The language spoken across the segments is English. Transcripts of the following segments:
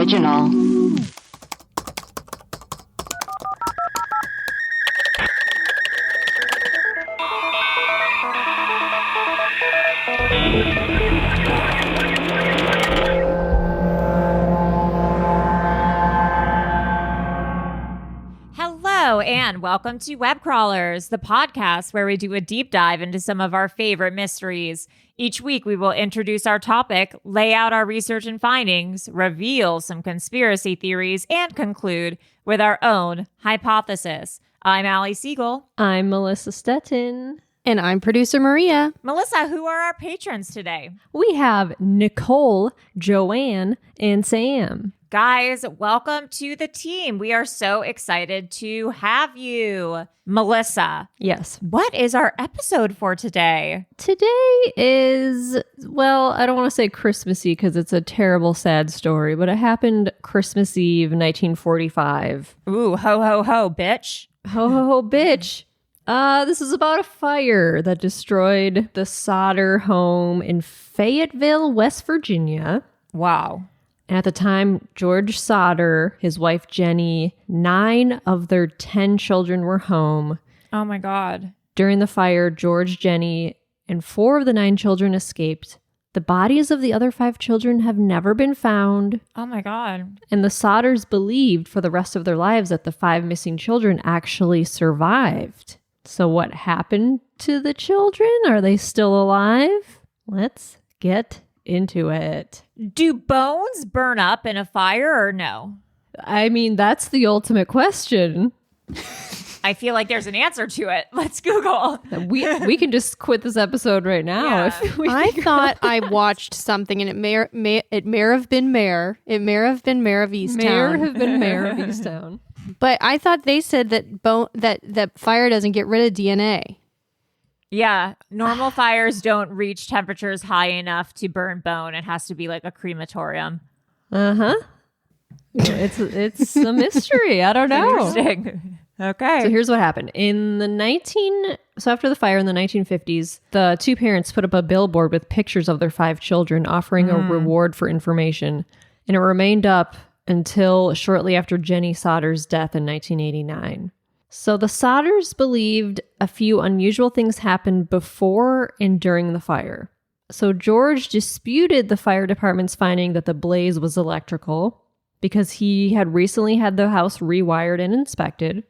original. Hello, and welcome to Webcrawlers, the podcast where we do a deep dive into some of our favorite mysteries. Each week, we will introduce our topic, lay out our research and findings, reveal some conspiracy theories, and conclude with our own hypothesis. I'm Allie Siegel. I'm Melissa Stettin. And I'm producer Maria. Melissa, who are our patrons today? We have Nicole, Joanne, and Sam. Guys, welcome to the team. We are so excited to have you. Melissa. Yes. What is our episode for today? Today is, well, I don't want to say Christmassy because it's a terrible, sad story, but it happened Christmas Eve, 1945. Ooh, ho, ho, ho, bitch. Ho, ho, ho, bitch. This is about a fire that destroyed the Sodder home in Fayetteville, West Virginia. Wow. And at the time, George Sodder, his wife Jenny, 9 of their 10 children were home. Oh my God. During the fire, George, Jenny, and 4 of the 9 children escaped. The bodies of the other 5 children have never been found. Oh my God. And the Sodders believed for the rest of their lives that the 5 missing children actually survived. So what happened to the children? Are they still alive? Let's get into it. Do bones burn up in a fire or no? I mean, that's the ultimate question. I feel like there's an answer to it. Let's Google. We can just quit this episode right now. Yeah. If we I thought I watched something, and it may have been Mayor. It may have been Mayor of Easttown. Mayor have been Mayor of Easttown. But I thought they said that that fire doesn't get rid of DNA. Yeah. Normal fires don't reach temperatures high enough to burn bone. It has to be like a crematorium. Uh-huh. It's a mystery. I don't know. Interesting. Okay. So here's what happened. So after the fire in the 1950s, the 2 parents put up a billboard with pictures of their 5 children offering a reward for information. And it remained up until shortly after Jenny Sodder's death in 1989. So the Sodders believed a few unusual things happened before and during the fire. So George disputed the fire department's finding that the blaze was electrical because he had recently had the house rewired and inspected.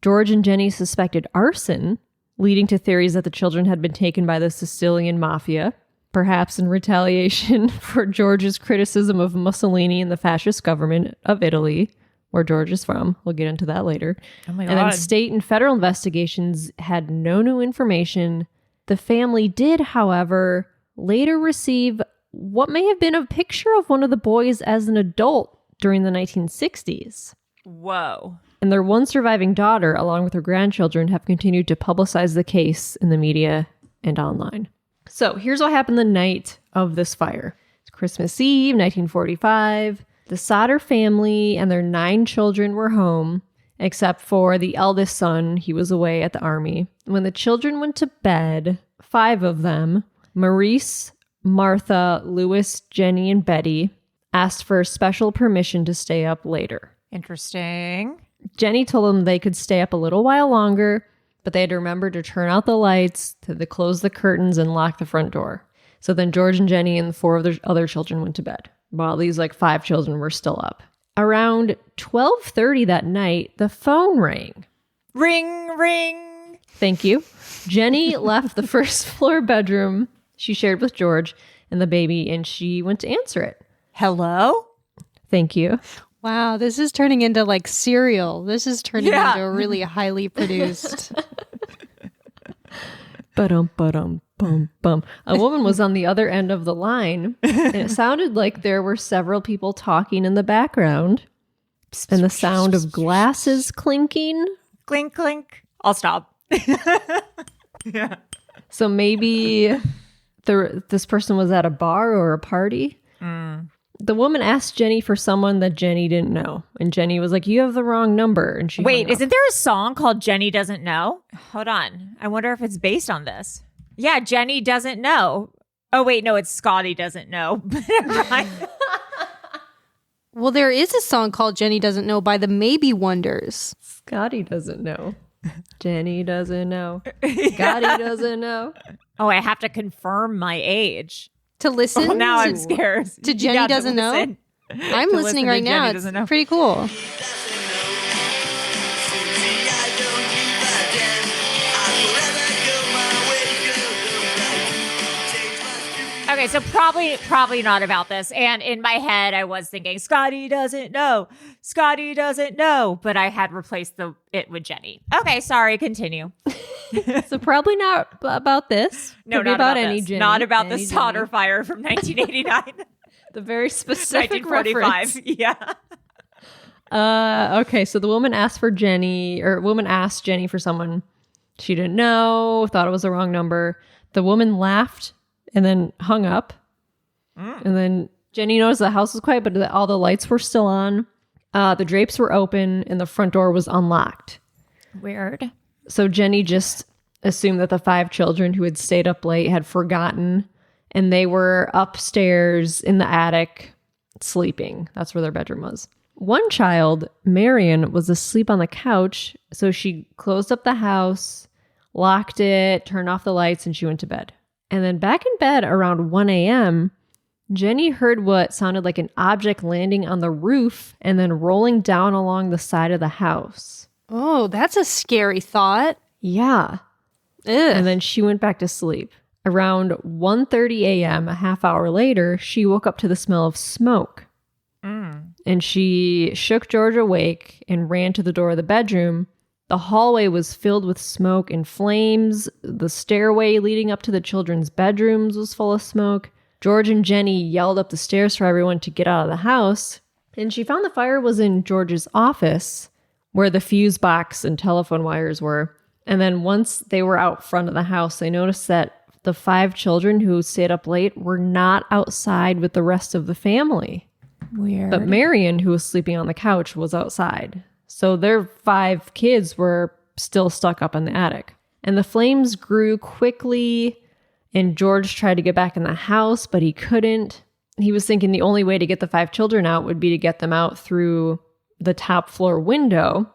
George and Jenny suspected arson, leading to theories that the children had been taken by the Sicilian mafia, perhaps in retaliation for George's criticism of Mussolini and the fascist government of Italy, where George is from. We'll get into that later. Oh my God. And then state and federal investigations had no new information. The family did, however, later receive what may have been a picture of one of the boys as an adult during the 1960s. Whoa. And their one surviving daughter, along with her grandchildren, have continued to publicize the case in the media and online. So here's what happened the night of this fire. It's Christmas Eve, 1945. The Sodder family and their 9 children were home, except for the eldest son. He was away at the army. When the children went to bed, 5 of them, Maurice, Martha, Louis, Jenny, and Betty, asked for special permission to stay up later. Interesting. Jenny told them they could stay up a little while longer, but they had to remember to turn out the lights, to close the curtains, and lock the front door. So then George and Jenny and the 4 of their other children went to bed, while these 5 children were still up. Around 12:30 that night, the phone rang. Ring, ring. Thank you. Jenny left the first floor bedroom she shared with George and the baby, and she went to answer it. Hello? Thank you. Wow, this is turning into like Serial. This is turning into a really highly produced. Bum. A woman was on the other end of the line, and it sounded like there were several people talking in the background, and the sound of glasses clinking. Clink, clink. I'll stop. Yeah. So maybe this person was at a bar or a party. The woman asked Jenny for someone that Jenny didn't know. And Jenny was like, you have the wrong number. And she Wait, hung up. isn't there a song called Jenny Doesn't Know? Hold on. I wonder if it's based on this. Yeah, Jenny Doesn't Know. Oh, wait, no, it's Scotty Doesn't Know. Well, there is a song called Jenny Doesn't Know by the Maybe Wonders. Scotty doesn't know. Jenny doesn't know. Scotty doesn't know. Oh, I have to confirm my age. To listen? Oh, now I'm scared. To Jenny Doesn't Know? I'm listening right now. It's pretty cool. Okay, so probably not about this. And in my head, I was thinking, Scotty doesn't know. Scotty doesn't know. But I had replaced it with Jenny. Okay, sorry, continue. So probably not about this. No, Could not be about this. any Jenny. Not about the Jenny. Sodder fire from 1989. The very specific 1945. Yeah. Okay, so the woman asked Jenny for someone she didn't know, thought it was the wrong number. The woman laughed and then hung up. And then Jenny noticed the house was quiet, but all the lights were still on. The drapes were open and the front door was unlocked. Weird. So Jenny just assumed that the 5 children who had stayed up late had forgotten, and they were upstairs in the attic sleeping. That's where their bedroom was. One child, Marion, was asleep on the couch, so she closed up the house, locked it, turned off the lights, and she went to bed. And then back in bed around 1 a.m., Jenny heard what sounded like an object landing on the roof and then rolling down along the side of the house. Oh, that's a scary thought. Yeah. Ugh. And then she went back to sleep. Around 1:30 a.m., a half hour later, she woke up to the smell of smoke. And she shook George awake and ran to the door of the bedroom. The hallway was filled with smoke and flames. The stairway leading up to the children's bedrooms was full of smoke. George and Jenny yelled up the stairs for everyone to get out of the house. And she found the fire was in George's office, where the fuse box and telephone wires were. And then once they were out front of the house, they noticed that the 5 children who stayed up late were not outside with the rest of the family. Weird. But Marion, who was sleeping on the couch, was outside. So their 5 kids were still stuck up in the attic. And the flames grew quickly, and George tried to get back in the house, but he couldn't. He was thinking the only way to get the 5 children out would be to get them out through the top floor window.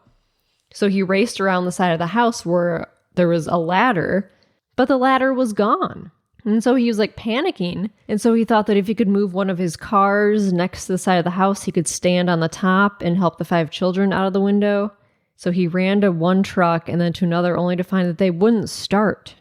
So he raced around the side of the house where there was a ladder, but the ladder was gone. And so he was like panicking. And so he thought that if he could move one of his cars next to the side of the house, he could stand on the top and help the 5 children out of the window. So he ran to one truck and then to another, only to find that they wouldn't start.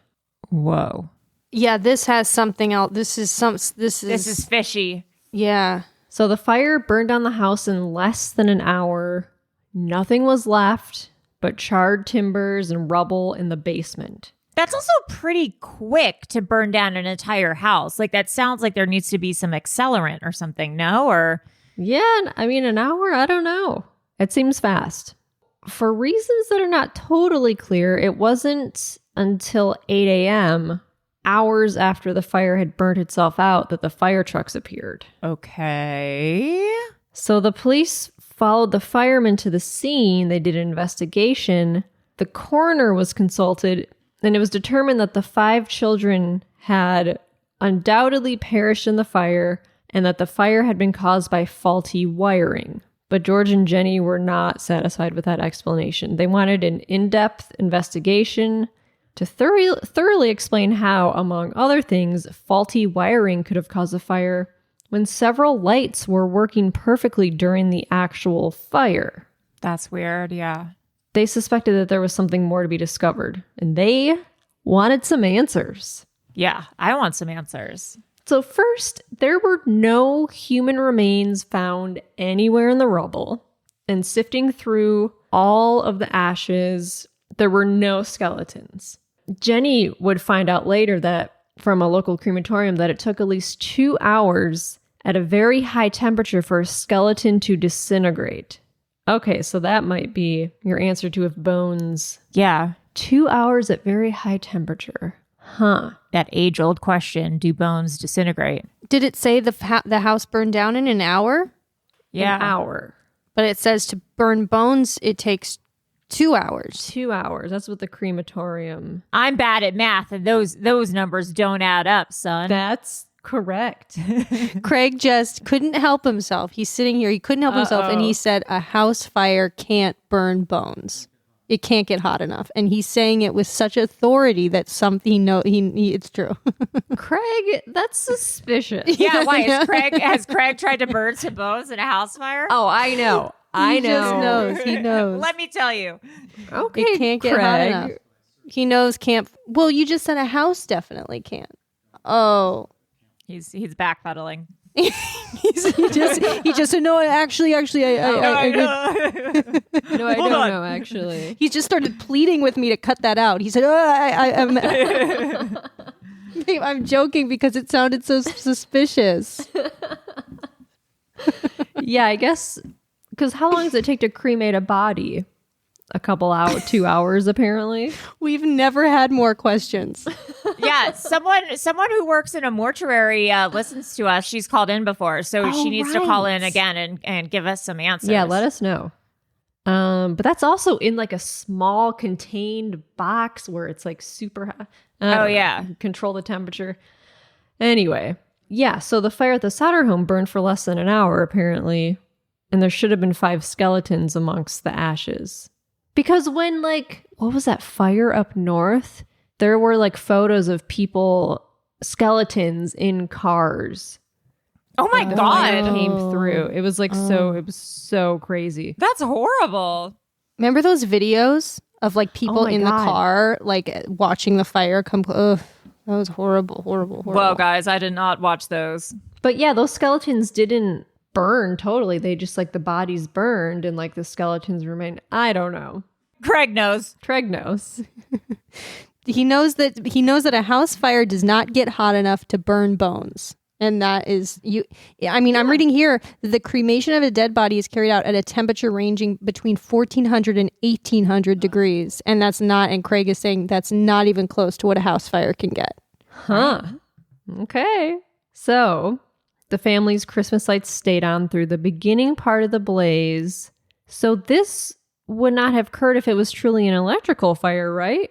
Whoa. Yeah, this has something else. This is fishy. Yeah. So the fire burned down the house in less than an hour. Nothing was left but charred timbers and rubble in the basement. That's also pretty quick to burn down an entire house. Like, that sounds like there needs to be some accelerant or something, no? Or yeah, I mean, an hour? I don't know. It seems fast. For reasons that are not totally clear, it wasn't until 8 a.m., hours after the fire had burnt itself out, that the fire trucks appeared. Okay. So the police followed the firemen to the scene. They did an investigation. The coroner was consulted, and it was determined that the 5 children had undoubtedly perished in the fire and that the fire had been caused by faulty wiring. But George and Jenny were not satisfied with that explanation. They wanted an in-depth investigation to thoroughly explain how, among other things, faulty wiring could have caused the fire when several lights were working perfectly during the actual fire. That's weird, yeah. They suspected that there was something more to be discovered, and they wanted some answers. Yeah, I want some answers. So first, there were no human remains found anywhere in the rubble, and sifting through all of the ashes, there were no skeletons. Jenny would find out later that from a local crematorium that it took at least 2 hours at a very high temperature for a skeleton to disintegrate. Okay, so that might be your answer to if bones... Yeah. 2 hours at very high temperature. Huh. That age-old question, do bones disintegrate? Did it say the house burned down in an hour? Yeah. An hour. But it says to burn bones, it takes 2 hours. 2 hours. That's what the crematorium... I'm bad at math, and those numbers don't add up, son. That's Correct. Craig just couldn't help himself. He's sitting here. He couldn't help himself. And he said, a house fire can't burn bones. It can't get hot enough. And he's saying it with such authority that something it's true. Craig, that's suspicious. Yeah, why? Has Craig tried to burn some bones in a house fire? Oh, I know. I know. Just knows. He knows. Let me tell you. Okay, It can't get hot Craig. enough. He knows can't. Well, you just said a house definitely can't. Oh. He's backpedaling. he just said, no, actually, I No, I don't know, actually. he just started pleading with me to cut that out. He said, I'm joking because it sounded so suspicious. Yeah, I guess, because how long does it take to cremate a body? A couple hours, 2 hours, apparently. We've never had more questions. Yeah, someone who works in a mortuary listens to us. She's called in before, so she needs to call in again and give us some answers. Yeah, let us know. But that's also in like a small contained box where it's like super high. Yeah. Control the temperature. Anyway, yeah, so the fire at the Sodder home burned for less than an hour, apparently. And there should have been 5 skeletons amongst the ashes. Because when, like, what was that fire up north? There were, like, photos of people, skeletons in cars. Oh my God. Came through. It was, like, it was so crazy. That's horrible. Remember those videos of like people my in God. the car, like watching the fire come? Ugh, that was horrible. Whoa, guys, I did not watch those. But yeah, those skeletons didn't burn totally. They just, like, the bodies burned and, like, the skeletons remained. I don't know. Craig knows. Craig knows. He knows that a house fire does not get hot enough to burn bones. And that is I'm reading here that the cremation of a dead body is carried out at a temperature ranging between 1400 and 1800 degrees. And that's not, and Craig is saying that's not even close to what a house fire can get. Huh. Okay. So the family's Christmas lights stayed on through the beginning part of the blaze. So this would not have occurred if it was truly an electrical fire, right?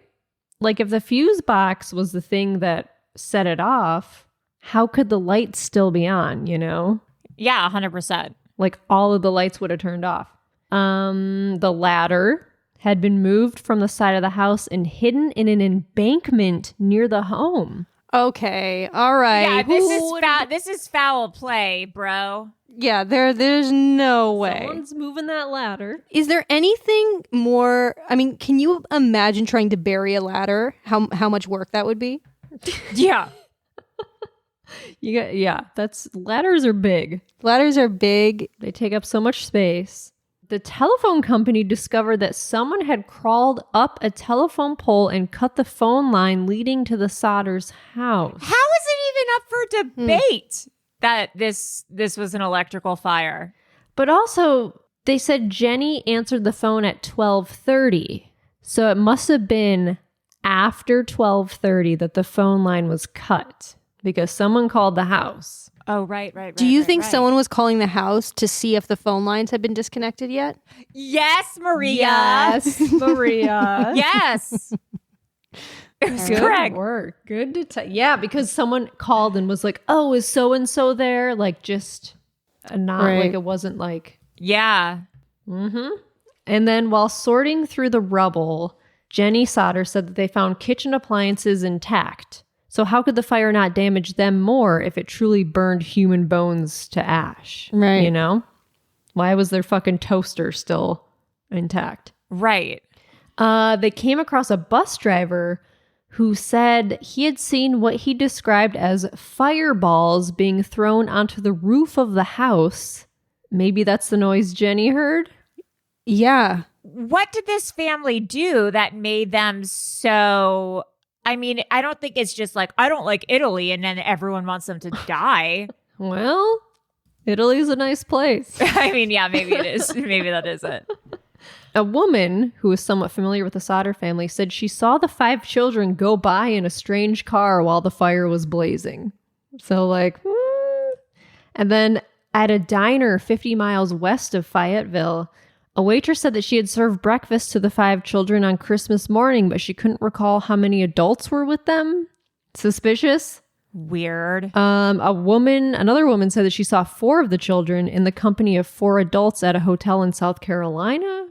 Like, if the fuse box was the thing that set it off, how could the lights still be on, you know? Yeah, 100%. Like, all of the lights would have turned off. The ladder had been moved from the side of the house and hidden in an embankment near the home. Okay. All right. Yeah, this is foul play, bro. Yeah, there's no way. Someone's moving that ladder. Is there anything more? I mean, can you imagine trying to bury a ladder? How much work that would be? Yeah. Ladders are big. Ladders are big. They take up so much space. The telephone company discovered that someone had crawled up a telephone pole and cut the phone line leading to the Sodders' house. How is it even up for debate that this was an electrical fire? But also, they said Jenny answered the phone at 12:30. So it must have been after 12:30 that the phone line was cut because someone called the house. Oh, right. Do you think someone was calling the house to see if the phone lines had been disconnected yet? Yes, Maria. Yes, Maria. Yes. It was Good correct. work. Good to tell. Yeah, because someone called and was like, "Oh, is so and so there?" Like, just not like it wasn't like. Yeah. Mm-hmm. And then while sorting through the rubble, Jenny Sodder said that they found kitchen appliances intact. So how could the fire not damage them more if it truly burned human bones to ash? Right. You know? Why was their fucking toaster still intact? Right. They came across a bus driver who said he had seen what he described as fireballs being thrown onto the roof of the house. Maybe that's the noise Jenny heard? Yeah. What did this family do that made them so... I mean, I don't think it's just like, I don't like Italy, and then everyone wants them to die. Well, Italy's a nice place. I mean, yeah, maybe it is. Maybe that is it. A woman who was somewhat familiar with the Sodder family said she saw the 5 children go by in a strange car while the fire was blazing. So, like, And then at a diner 50 miles west of Fayetteville, a waitress said that she had served breakfast to the 5 children on Christmas morning, but she couldn't recall how many adults were with them. Suspicious? Weird. Another woman said that she saw 4 of the children in the company of 4 adults at a hotel in South Carolina.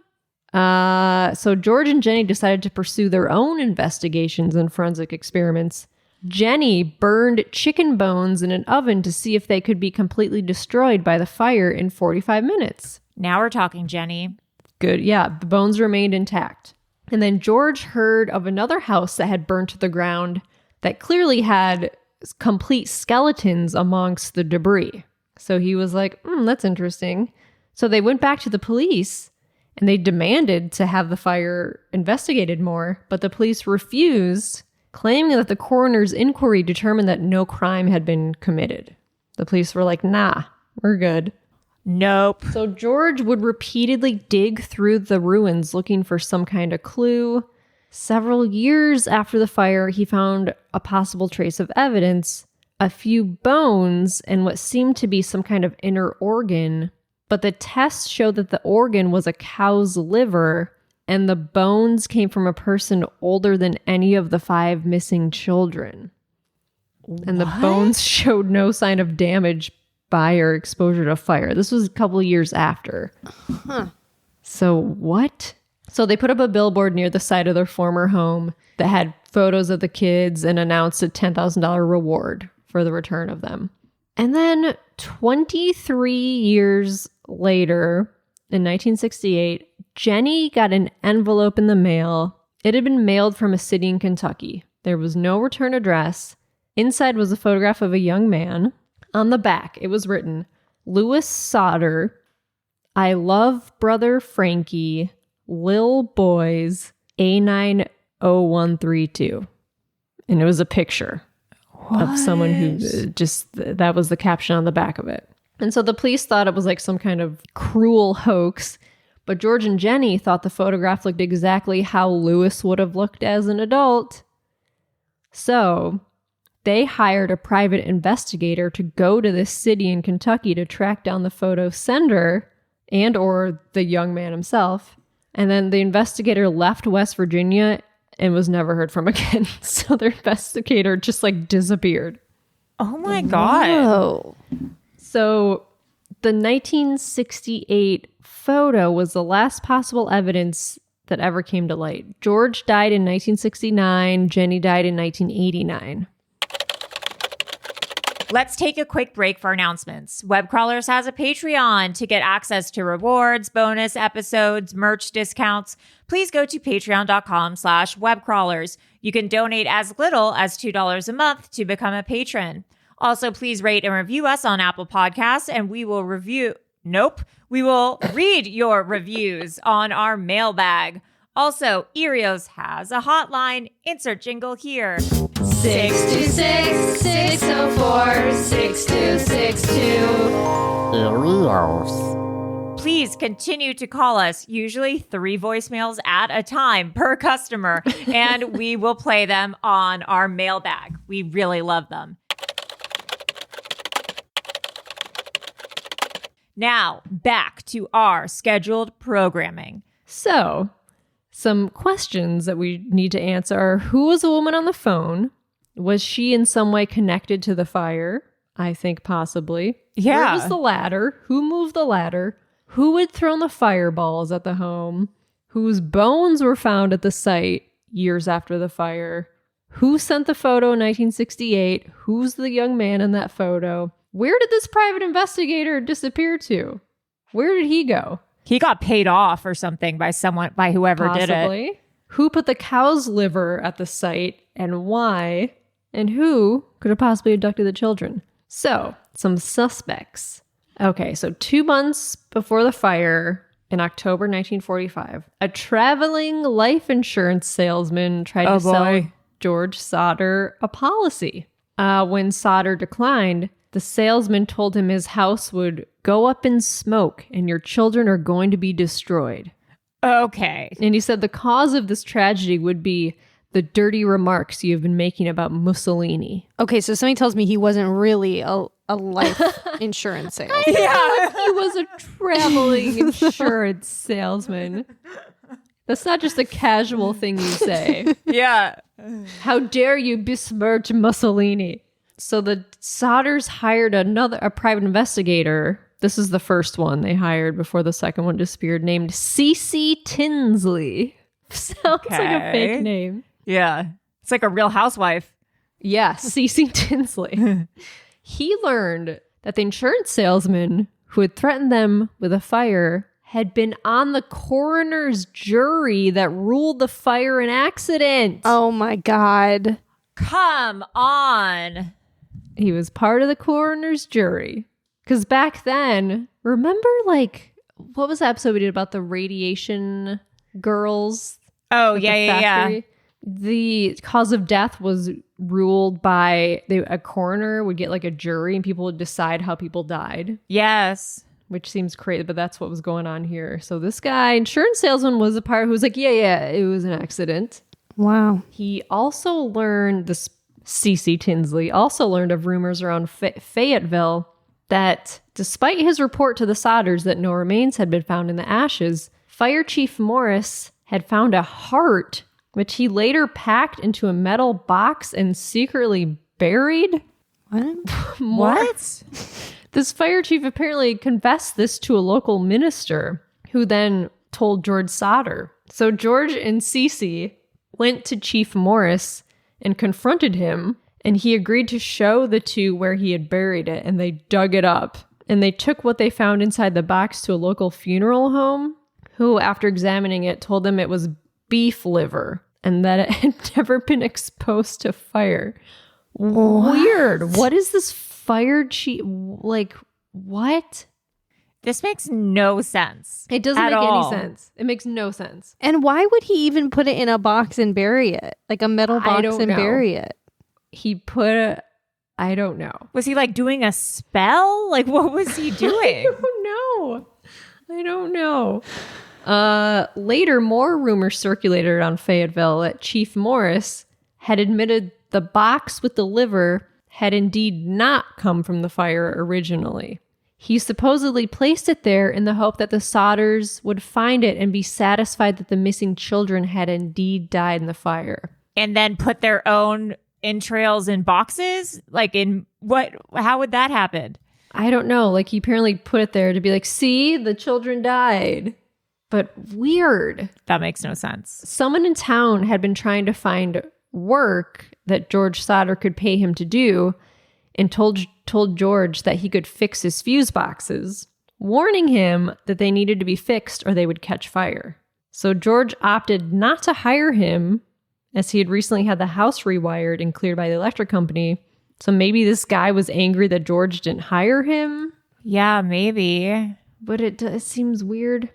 So George and Jenny decided to pursue their own investigations and forensic experiments. Jenny burned chicken bones in an oven to see if they could be completely destroyed by the fire in 45 minutes. Now we're talking, Jenny. Good. Yeah, the bones remained intact. And then George heard of another house that had burned to the ground that clearly had complete skeletons amongst the debris. So he was like, that's interesting. So they went back to the police and they demanded to have the fire investigated more, but the police refused, claiming that the coroner's inquiry determined that no crime had been committed. The police were like, nah, we're good. Nope. So George would repeatedly dig through the ruins looking for some kind of clue. Several years after the fire, he found a possible trace of evidence, a few bones, and what seemed to be some kind of inner organ. But the tests showed that the organ was a cow's liver, and the bones came from a person older than any of the 5 missing children. And the bones showed no sign of damage by or exposure to fire. This was a couple of years after. So what? So they put up a billboard near the site of their former home that had photos of the kids and announced a $10,000 reward for the return of them. And then 23 years later, in 1968, Jenny got an envelope in the mail. It had been mailed from a city in Kentucky. There was no return address. Inside was a photograph of a young man. On the back, it was written, Louis Sodder, I love brother Frankie, Lil Boys, A90132. And it was a picture of someone who that was the caption on the back of it. And so the police thought it was like some kind of cruel hoax, but George and Jenny thought the photograph looked exactly how Louis would have looked as an adult. So they hired a private investigator to go to this city in Kentucky to track down the photo sender and or the young man himself. And then the investigator left West Virginia and was never heard from again. So their investigator just like disappeared. Oh my God. Whoa. So the 1968 photo was the last possible evidence that ever came to light. George died in 1969. Jenny died in 1989. Let's take a quick break for announcements. Webcrawlers has a Patreon to get access to rewards, bonus episodes, merch discounts. Please go to patreon.com/webcrawlers. You can donate as little as $2 a month to become a patron. Also, please rate and review us on Apple Podcasts, and we will read your reviews on our mailbag. Also, Erios has a hotline. Insert jingle here. 626-604-6262. Please continue to call us, usually 3 voicemails at a time per customer, and we will play them on our mailbag. We really love them. Now, back to our scheduled programming. So, some questions that we need to answer are, who was the woman on the phone? Was she in some way connected to the fire? I think possibly. Yeah. Where was the ladder? Who moved the ladder? Who had thrown the fireballs at the home? Whose bones were found at the site years after the fire? Who sent the photo in 1968? Who's the young man in that photo? Where did this private investigator disappear to? Where did he go? He got paid off or something by whoever did it. Who put the cow's liver at the site and why? And who could have possibly abducted the children? So, some suspects. Okay, so 2 months before the fire, in October 1945, a traveling life insurance salesman tried to sell George Sodder a policy. When Sodder declined, the salesman told him his house would go up in smoke and your children are going to be destroyed. Okay. And he said the cause of this tragedy would be the dirty remarks you have been making about Mussolini. Okay, so something tells me he wasn't really a life insurance salesman. Yeah, he was a traveling insurance salesman. That's not just a casual thing you say. Yeah. How dare you besmirch Mussolini? So the Sodders hired a private investigator. This is the first one they hired before the second one disappeared, named Cece Tinsley. Sounds like a fake name. Yeah. It's like a Real Housewife. Yeah, Cece Tinsley. He learned that the insurance salesman who had threatened them with a fire had been on the coroner's jury that ruled the fire an accident. Oh my God. Come on. He was part of the coroner's jury. Because back then, remember, like, what was the episode we did about the radiation girls? Oh, at yeah, the yeah, factory? yeah. The cause of death was ruled by a coroner would get like a jury and people would decide how people died. Yes. Which seems crazy, but that's what was going on here. So this guy, insurance salesman, was a part who was like, yeah, it was an accident. Wow. He also learned, this C.C. Tinsley also learned of rumors around Fayetteville that despite his report to the Sodders that no remains had been found in the ashes, Fire Chief Morris had found a heart, which he later packed into a metal box and secretly buried. What? What? This fire chief apparently confessed this to a local minister who then told George Sodder. So George and Cece went to Chief Morris and confronted him, and he agreed to show the two where he had buried it, and they dug it up. And they took what they found inside the box to a local funeral home, who, after examining it, told them it was beef liver and that it had never been exposed to fire. Weird. What is this fire chief? Like, what? This makes no sense. It doesn't at make all. any sense. It makes no sense. And why would he even put it in a box and bury it? Like a metal I box don't and know. bury it? He put I don't know. Was he like doing a spell? Like, what was he doing? I don't know. Later, more rumors circulated around Fayetteville that Chief Morris had admitted the box with the liver had indeed not come from the fire originally. He supposedly placed it there in the hope that the Sodders would find it and be satisfied that the missing children had indeed died in the fire. And then put their own entrails in boxes? Like, in what? How would that happen? I don't know. Like, he apparently put it there to be like, see, the children died. But weird. That makes no sense. Someone in town had been trying to find work that George Sodder could pay him to do, and told George that he could fix his fuse boxes, warning him that they needed to be fixed or they would catch fire. So George opted not to hire him, as he had recently had the house rewired and cleared by the electric company. So maybe this guy was angry that George didn't hire him. Yeah, maybe. But it seems weird.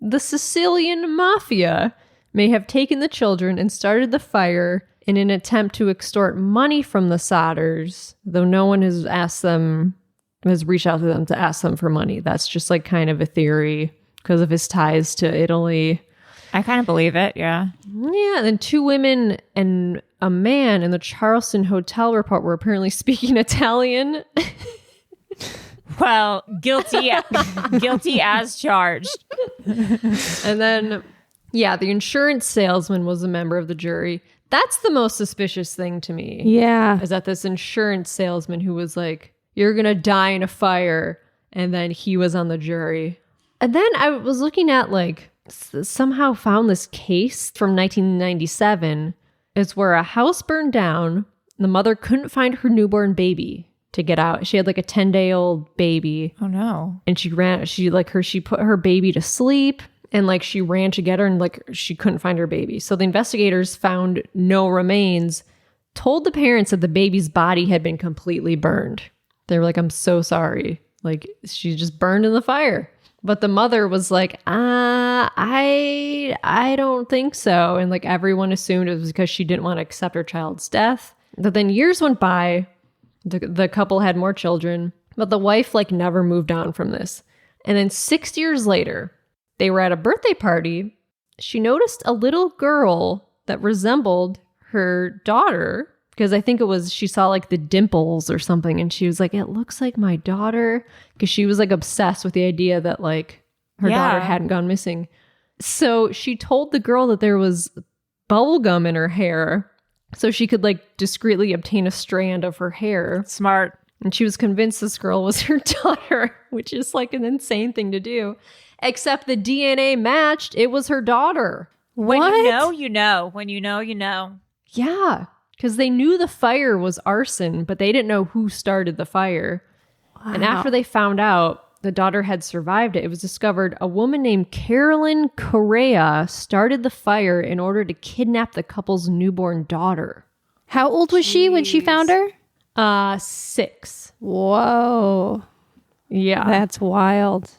The Sicilian mafia may have taken the children and started the fire in an attempt to extort money from the Sodders, though no one has reached out to them to ask them for money. That's just like kind of a theory because of his ties to Italy. I kind of believe it, yeah. Yeah, and then 2 women and a man in the Charleston Hotel report were apparently speaking Italian. Well, guilty as charged. And then, yeah, the insurance salesman was a member of the jury. That's the most suspicious thing to me. Yeah. Is that this insurance salesman who was like, you're going to die in a fire. And then he was on the jury. And then I was looking at like, somehow found this case from 1997. It's where a house burned down. The mother couldn't find her newborn baby to get out. She had like a 10-day-old baby. Oh no. And she put her baby to sleep. And like she ran to get her and like she couldn't find her baby. So the investigators found no remains, told the parents that the baby's body had been completely burned. They were like, I'm so sorry. Like she just burned in the fire. But the mother was like, I don't think so. And like everyone assumed it was because she didn't want to accept her child's death. But then years went by. The couple had more children. But the wife like never moved on from this. And then 6 years later, they were at a birthday party. She noticed a little girl that resembled her daughter, because I think she saw like the dimples or something. And she was like, it looks like my daughter. Because she was like obsessed with the idea that like her daughter hadn't gone missing. So she told the girl that there was bubble gum in her hair so she could like discreetly obtain a strand of her hair. Smart. And she was convinced this girl was her daughter, which is like an insane thing to do. Except the DNA matched. It was her daughter. When What? you know, you know. When you know, you know. Yeah, because they knew the fire was arson, but they didn't know who started the fire. Wow. And after they found out the daughter had survived it, it was discovered a woman named Carolyn Correa started the fire in order to kidnap the couple's newborn daughter. How old was she when she found her? 6. Whoa. Yeah. That's wild.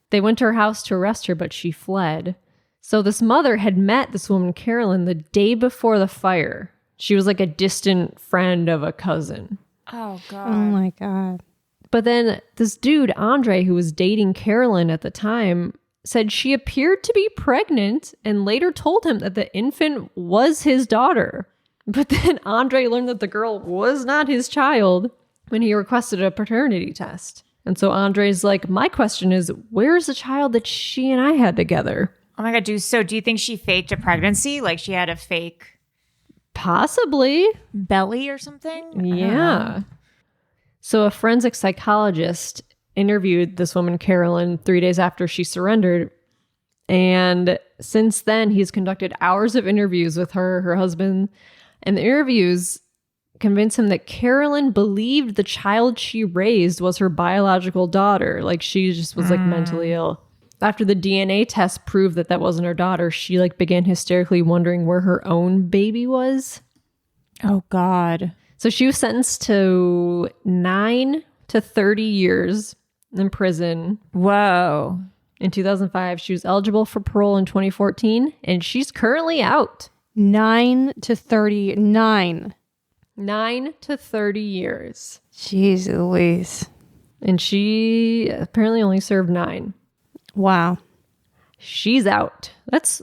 They went to her house to arrest her, but she fled. So this mother had met this woman, Carolyn, the day before the fire. She was like a distant friend of a cousin. Oh, God. Oh my God. But then this dude, Andre, who was dating Carolyn at the time, said she appeared to be pregnant and later told him that the infant was his daughter. But then Andre learned that the girl was not his child when he requested a paternity test. And so Andre's like, my question is, where's the child that she and I had together? Oh my God, do you think she faked a pregnancy? Like she had a fake Possibly. belly or something? I don't know. Yeah. So a forensic psychologist interviewed this woman, Carolyn, 3 days after she surrendered. And since then, he's conducted hours of interviews with her husband. And the interviews convinced him that Carolyn believed the child she raised was her biological daughter. Like she just was like mentally ill. After the DNA test proved that that wasn't her daughter, she like began hysterically wondering where her own baby was. Oh, God. So she was sentenced to 9 to 30 years in prison. Whoa. In 2005, she was eligible for parole in 2014, and she's currently out. 9 to 39. 9 to 30 years. Jeez Louise. And she apparently only served 9. Wow. She's out. That's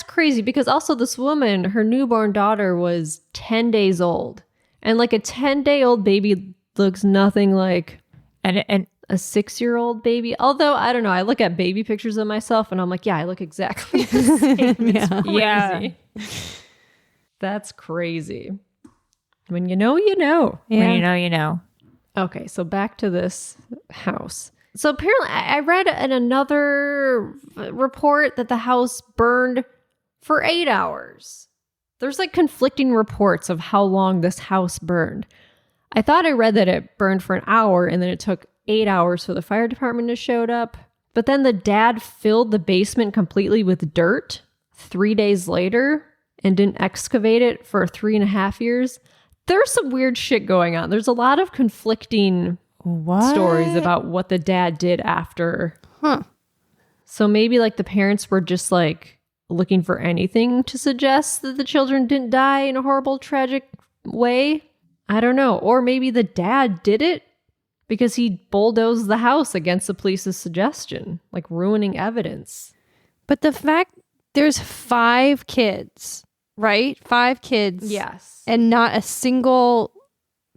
crazy because also this woman, her newborn daughter was 10 days old. And like a 10-day-old baby looks nothing like And a 6-year-old baby. Although, I don't know, I look at baby pictures of myself and I'm like, yeah, I look exactly the same. It's crazy. That's crazy. When you know, you know. when you know, you know. Okay, so back to this house. So apparently, I read in another report that the house burned for 8 hours. There's like conflicting reports of how long this house burned. I thought I read that it burned for an hour and then it took 8 hours for the fire department to show up. But then the dad filled the basement completely with dirt 3 days later and didn't excavate it for 3.5 years. There's some weird shit going on. There's a lot of conflicting stories about what the dad did after. Huh. So maybe like the parents were just like looking for anything to suggest that the children didn't die in a horrible, tragic way. I don't know. Or maybe the dad did it because he bulldozed the house against the police's suggestion, like ruining evidence. But the fact there's 5 kids, right? 5 kids. Yes. And not a single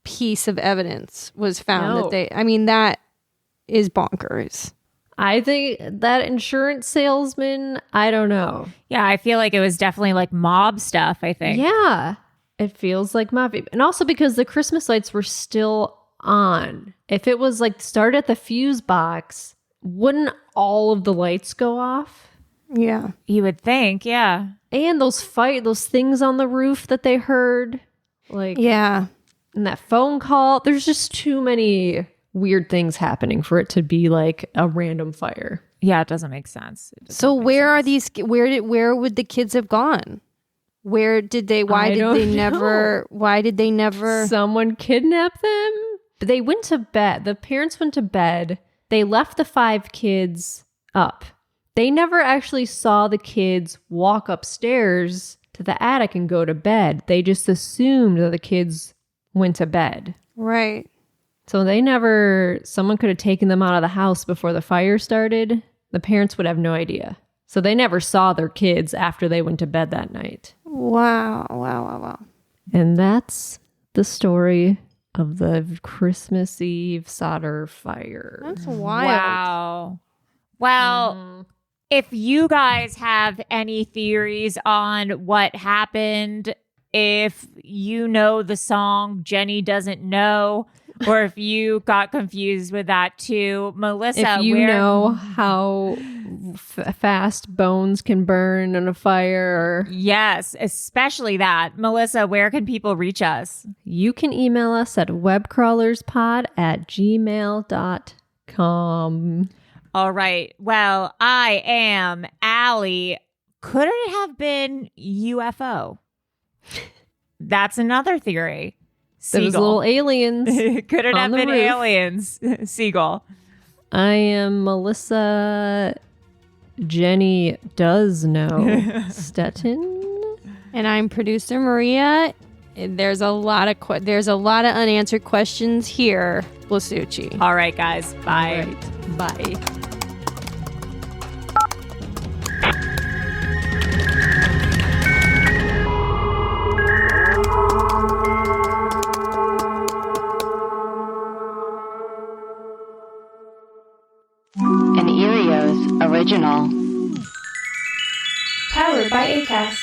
piece of evidence was found No. that is bonkers. I think that insurance salesman, I don't know. Yeah, I feel like it was definitely like mob stuff, I think. Yeah. It feels like mafia. And also because the Christmas lights were still on. If it was like started at the fuse box, wouldn't all of the lights go off? Yeah. You would think, yeah. And those things on the roof that they heard, like, Yeah. and that phone call. There's just too many weird things happening for it to be like a random fire. Yeah, it doesn't make sense. So where would the kids have gone? Why did they never Someone kidnapped them? They went to bed. The parents went to bed. They left the 5 kids up. They never actually saw the kids walk upstairs to the attic and go to bed. They just assumed that the kids went to bed. Right. So someone could have taken them out of the house before the fire started. The parents would have no idea. So they never saw their kids after they went to bed that night. Wow. And that's the story of the Christmas Eve Sodder fire. That's wild. Wow. Well, if you guys have any theories on what happened if you know the song Jenny Doesn't Know, or if you got confused with that too. Melissa, if you know how fast bones can burn in a fire. Yes, especially that. Melissa, where can people reach us? You can email us at webcrawlerspod@gmail.com. All right. Well, I am Allie. Could it have been UFO? That's another theory. Those Seagull. little aliens. Could it on have the been roof. aliens? Seagull. I am Melissa. Jenny does know Stettin. And I'm producer Maria. There's a lot of unanswered questions here, Blasucci. All right, guys. Bye. Right. Bye. An Erios original. Powered by Acast.